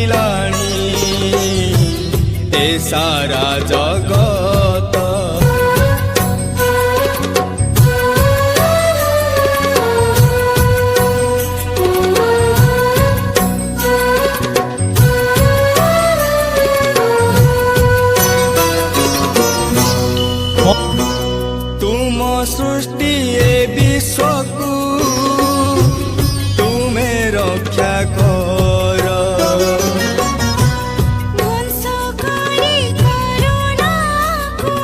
डाकिलाणी ए सारा जगत। तुम सृष्टि ए विश्व को तुम्हें रक्षा कर, ध्वंस करी करुणा को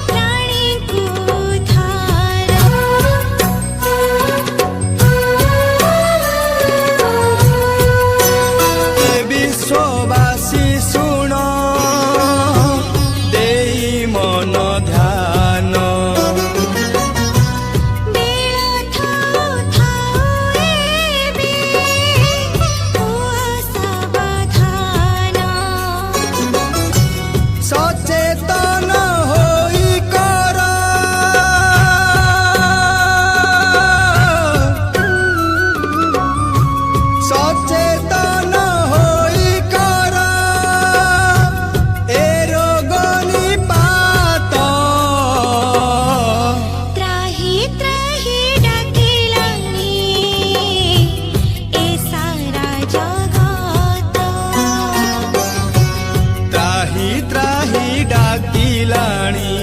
प्राणी को धारा। विश्ववासी सुन देई मन ध्यान, बेला थाउ थाउ एबे हुआ सावधान। सचेतन होई कर, सचेतन होई कर ए रोग निपात। त्राही त्राही डाकिलाणी ए सारा जगत। त्राही त्राही डाकिलाणी